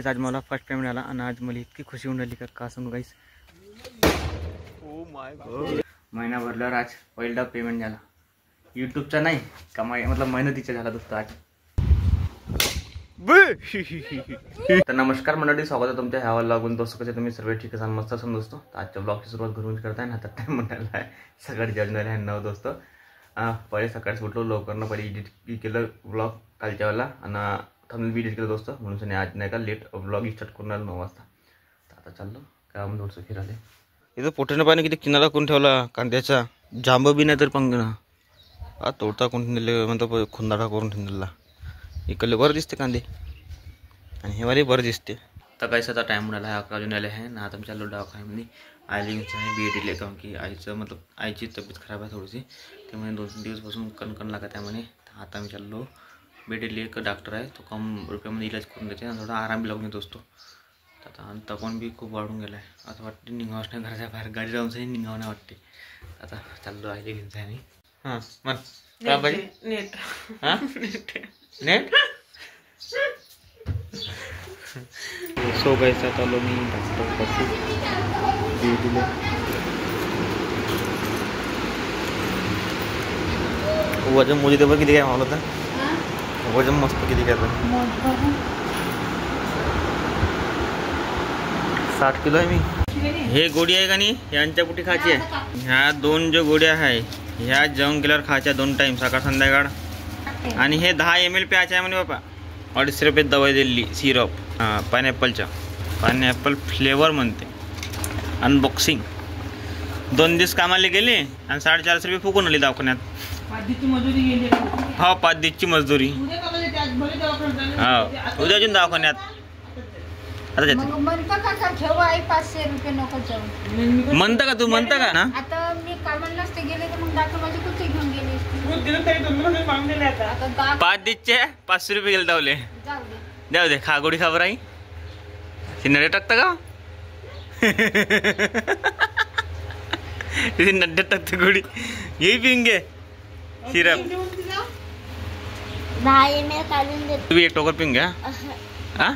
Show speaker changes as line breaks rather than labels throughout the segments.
आज मला first payment आला आणि आज मला इतकी खुशी होऊन राहिली का सांगू गाईस. ओ माय गॉड, महिना भरल्यावर आज पहिला पेमेंट झाला. यूट्यूबचा नाही, कमाई मतलब मेहनतीचा झाला दोस्त आज. तर नमस्कार मंडळी, स्वागत आहे तुमच्या ह्या व्लॉगमध्ये. दोस्त कसे तुम्ही सर्व ठीक असाल, मस्त असाल दोस्तो. तर आजच्या ब्लॉगची सुरुवात घरून करताय ना. आता टाइम म्हणायला आहे सकाळी जेवणाला आहे 9 दोस्त. पहिले सकाळीच उठलो लवकर ना, पहिले एडिट केलं ब्लॉग कालच्यावाला आणि थंबनेल बी एडिट केलं दोस्त. म्हणून आज नाही का लेट ब्लॉग स्टार्ट करून आलो 9 वाजता. तर आता चाललो काम थोडंसं फिरायला. इथं पोटेनं पाणी किती किनारा करून ठेवला कांद्याचा. जांब बी नाही तर पंग ना तोडता कोण ठेवले म्हणतो खुंदाडा करून ठेवलेला. इकडले बरं दिसते कांदे आणि हे वाले बरं दिसते. तर काहीच आता टाईम मिळाला आहे, 11 वाजून आले आहे ना. आता मी चाललो दवाखान्यामध्ये. आईलिंगचं आहे बी एडिटले, कारण की आईचं मतलब आईची तब्येत खराब आहे थोडीशी. त्यामुळे 2-3 दिवसपासून कणकण लागत आहे म्हणे. तर आता मी चाललो बेडेली. एक डॉक्टर आहे, तो कम रुपयामध्ये इलाज करून देते आणि थोडा आराम बी लागून येतो असतो. आता तपन बी खूप वाढून गेला आहे. आता वाटते निघावंच नाही घराच्या बाहेर, गाडी जाऊनही निघावं नाही वाटते. आता चाललो आईले घ्यायचं आहे. हां मग काय पाहिजे? नेट. हां नेट. सो गाइस आता आलो मी डॉक्टरपाशी बेडीला. वजन मोजी देवर किती काय मावलं होतं? वजन मस्त किती काय होतं? 60 किलो आहे मी. हे गोडी आहे का नाही, यांच्या कुठे खायची आहे. ह्या 2 जो गोड्या आहे ह्या जेवण केल्यावर खायच्या 2 टाइम, सकाळ संध्याकाळ. आणि हे 10 ml प्यायचे आहे म्हणे बाबा. 250 रुपये दवाई दिली सिरप. हां पायनॅपलच्या, पायनॅपल फ्लेवर म्हणते. अनबॉक्सिंग 2 दिवस कामाला गेले आणि 450 रुपये फुकून आली दवाखान्यात. हो 5 दिवसची मजदुरी. हो उद्या अजून दवाखान्यात. आता म्हणता का तू, म्हणता का ना. आता मी कामाला नसते गेले तर मग डॉक्टर माझे कुठे घेऊन गेले. 5 दिवसचे 500 रुपये गेले दावले. जाऊ दे, खा गोडी खबर आई. नड्डे टाकता का नड्डे टाकते गोडी. ये पिऊन घे सिरप.
10 ml काढून देतो.
तुम्ही एक टोकर पिऊन घ्या. हा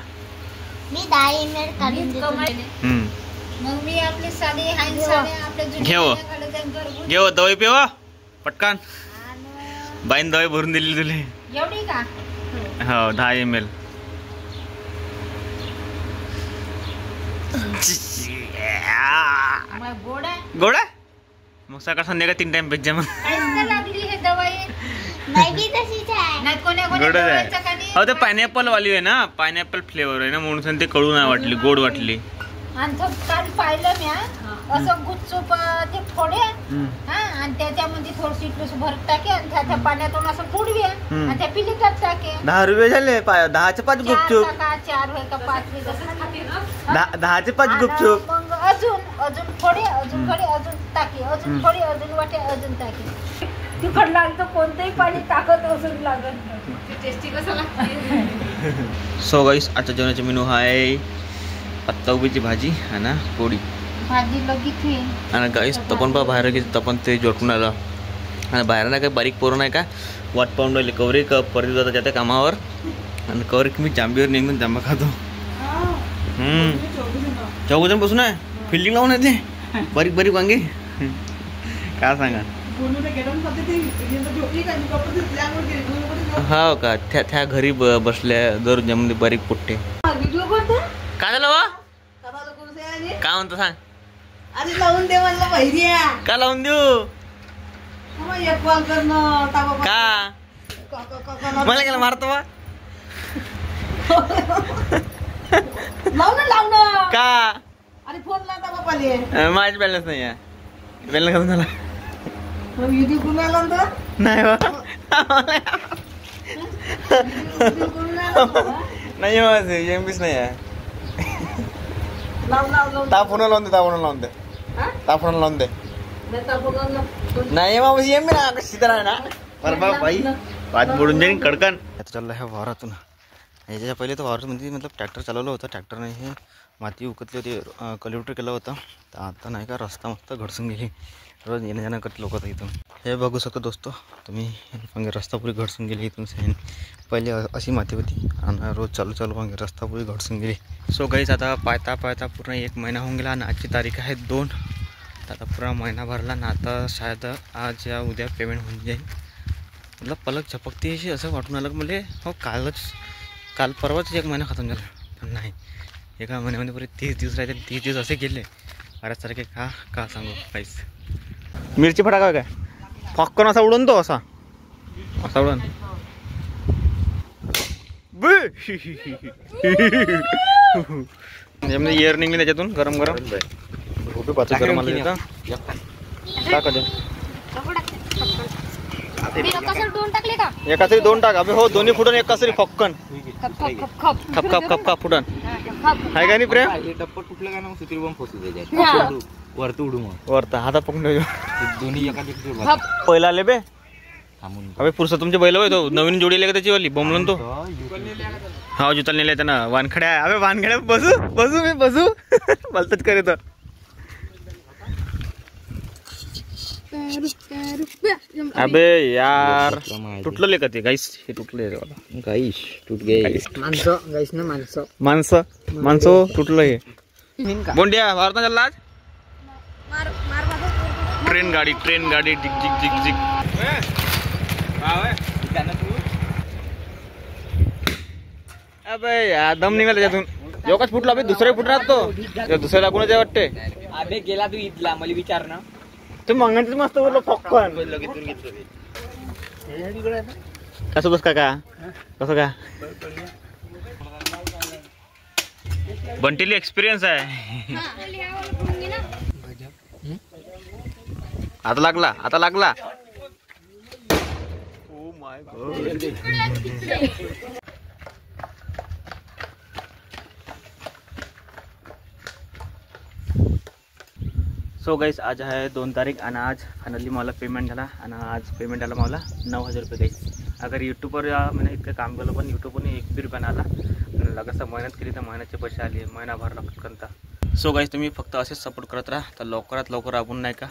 मी 10 ml काढून देतो. मग मी आपले साडे आपले
घेऊ दवाई पिवा पटकन. बाईन दवाई भरून दिली तुले.
एवढी का?
हो 10 ml. गोड आहे मग सकाळ संध्याकाळ 3 टाइम भेट जा. मग गोड आहे. हो ते पायनॅपल वाली आहे ना, पायनॅपल फ्लेवर आहे ना, म्हणून ते कडू नाही वाटली, गोड वाटली.
काल पाहिलं मी असं गुपचूप ते फोडे आणि त्याच्यामध्ये थोडीशी भरत टाके आणि त्या पाण्यातून असं फोडूया आणि त्या पिलिकात टाके.
10 रुपये झाले. 10चे 5 गुपचूप.
4 होय का 5 जसं
10चे 5 गुपचूप.
मग अजून फोडे, अजून घडे, अजून टाके, अजून फोडे, अजून वाटे, अजून टाके. तिखट लागतं कोणतंही पाणी टाकत असून लागत. टेस्टी कसं लागतं.
सो गाईस आजच्या जेवणाचा मेनू आहे पत्ता उभीची भाजी आणि पोळी.
भाजी लगी
आणि गाईस तपन पा बाहेर की तपन ते जोडून आला आणि बाहेर नाही काय बारीक पोरं नाही का वाट पाहून राहिले. कवरे परत जाता जाते कामावर आणि कवरे मी जांबीवर निघून जांबा खातो. 4 जण बसून आहे फिल्डिंग लावून येते बारीक बारीक वांगे. काय सांगा. हो का त्या घरी बसल्या दर जमध्ये बारीक पोट्टे. काय झालं वा, काय म्हणतो सांग.
अरे लावून दे म्हणलं पाहिजे.
का लावून देऊ का मला गेला मारतो वा.
लावणं
का
अरे फोन लावता बापाले.
माझी बॅलन्स नाही आहे. बॅलन्स करून झाला नाही नाही माझं एमबीच नाही आहे. तापून लावून दे, तापून लावून दे, तापून लावून दे. नाही बाबा एम बी ना सीधा आहे ना. बरं बाबा बाई पाच बुडून जाईन कडकन. आता चाललं ह्या वारातून ह्याच्या पहिले तर वावरमध्ये मतलब ट्रॅक्टर चालवलं होतं, ट्रॅक्टरने हे माती उकतली होती, कल्टिवेटर केलं होतं. तर आता नाही का रस्ता मस्त घडसून गेली, रोज येण्या जाणं करत लोक इथून. हे बघू शकतो दोस्तो तुम्ही, मग रस्ता पुरी घडसून गेली इथून. सेन पहिले अशी माती होती आणि रोज चालू मग रस्ता पुरी घडसून गेली. सो गाईज आता पायता पूर्ण 1 महिना होऊन गेला आणि आजची तारीख आहे 2. आता पूर्ण महिना भरला ना. आता शायद आज या उद्या पेमेंट होऊन जाईल. मतलब पलक झपकते अशी असं वाटून आलं म्हणजे हो काल परवाच 1 महिना खतम झाला. पण नाही, एका महिन्यामध्ये पुरे 30 दिवस राहते. 30 दिवस असे गेले सारखे का सांगू काहीच. मिरची फटाका काय फक्कन असा उडून तो असा उडून एअर निघली त्याच्यातून गरम खूप पाच गरम आलं तिथं का कधी एका तरी 2 टाक. अबे हो, दोन्ही फुटून एका तरी फक्कन खप फुटन आहे का नाही प्रेम.
टप्पट तुटलं का ना सुत्री बॉम्ब फसू द्यायचे वरती उडू मग
वरता हाता पकडून
दोन्ही एका
पहिला आले बे. अबे पुरुष तुमचे बैल होय, तो नवीन जोडी आले का त्याची वाली बोंबलन तो. हा जुताल नेले त्यांना वानखड्या. अबे वानखड्या बसू बोलतात करे तर. अबे यार तुटलं का ते गाईस. हे तुटले
गाईश तुट गए
माणसं तुटलं हे. बोंड्या भारता चालला आज. ट्रेन गाडी जिक अबे यार दम निघाला त्याच्यातून. एवढाच फुटला बे, दुसरा फुटणार तो. दुसऱ्या लागूनच आहे वाटते.
अबे गेला तू इथला मला विचार ना.
ते मंगांचं मस्त बोललो फक्कन कसं बस का कसं का बंटीली एक्सपिरियन्स आहे. आता लागला. Oh my God. So guys आज आहे 2 तारीख आणि आज फायनली मला पेमेंट झाला. आणि आज पेमेंट आला मला 9,000 रुपये गाईस. अगर यूट्यूबवर मैंने इतकं काम केलं पण यूट्यूबवरने 1 बी रुपया आला. लगेच मेहनत केली तर महिन्याचे पैसे आले, महिना भरला पटकनता. सो गाईस तुम्ही फक्त असेच सपोर्ट करत राहा. तर लवकरात लवकर आपण नाही का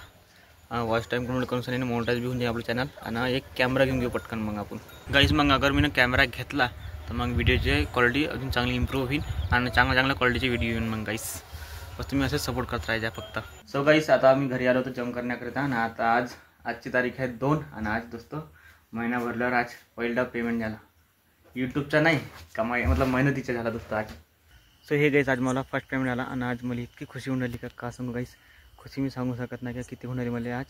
वॉच टाईम करून सनी मोनिटाईज बी होऊन जाईल आपलं चॅनल. आणि एक कॅमेरा घेऊन घेऊ पटकन मग आपण गाईस. मग अगर मी कॅमेरा घेतला तर मग व्हिडिओची क्वालिटी अजून चांगली इम्प्रूव्ह होईल आणि चांगल्या क्वालिटीचे व्हिडिओ येऊन मग गाईस. बस तुम्ही असेच सपोर्ट करत राहायचा फक्त. सो गाईस आता आम्ही घरी आलो होतो जम करण्याकरिता. आणि आता आजची तारीख आहे 2 आणि आज दोस्तो महिना भरल्यावर आज पहिला पेमेंट झाला. यूट्यूबचा नाही कमाई मतलब मेहनतीचा झाला दोस्तो आज. सो हे गाईस आज मला फर्स्ट पेमेंट आला आणि आज मला इतकी खुशी होऊन राहिली का सांगू गाईस. खुशी मी सांगू शकत नाही का किती होऊन राहिली मला आज.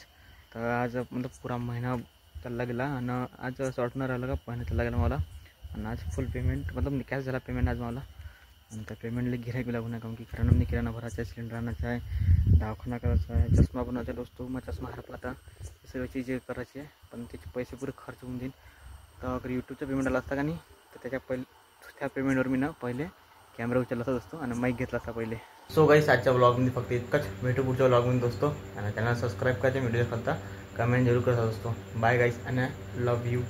तर आज मतलब पुरा महिना चालला गेला आणि आज असं वाटणार राहिलं का महिना चालला गेला मला. आणि आज फुल पेमेंट मतलब कॅश झाला पेमेंट आज मला. आणि त्या पेमेंटला गिऱ्हाईक लागू नये कारण की किराणा भरायचा आहे, सिलेंडर आणायचा आहे, दवाखाना करायचा आहे, चष्मा बनवायचा दोस्तो. मग चष्मा हरपला आता सगळी चीज करायची आहे पण त्याचे पैसे पुरे खर्च होऊन देईल. तर अगर यूट्यूबचा पेमेंट आला असता का नाही तर त्या पेमेंटवर मी ना पहिले कॅमेरा उचलला असता दोस्तो आणि माईक घेतला असता पहिले. सो गाईस आजच्या ब्लॉगमध्ये फक्त इतकंच. भेटू पुढच्या ब्लॉगमध्ये दोस्तो. आणि चॅनल सबस्क्राईब करायचे, व्हिडिओ करता कमेंट जरूर करता दोस्तो. बाय गाईस आणि लव यू.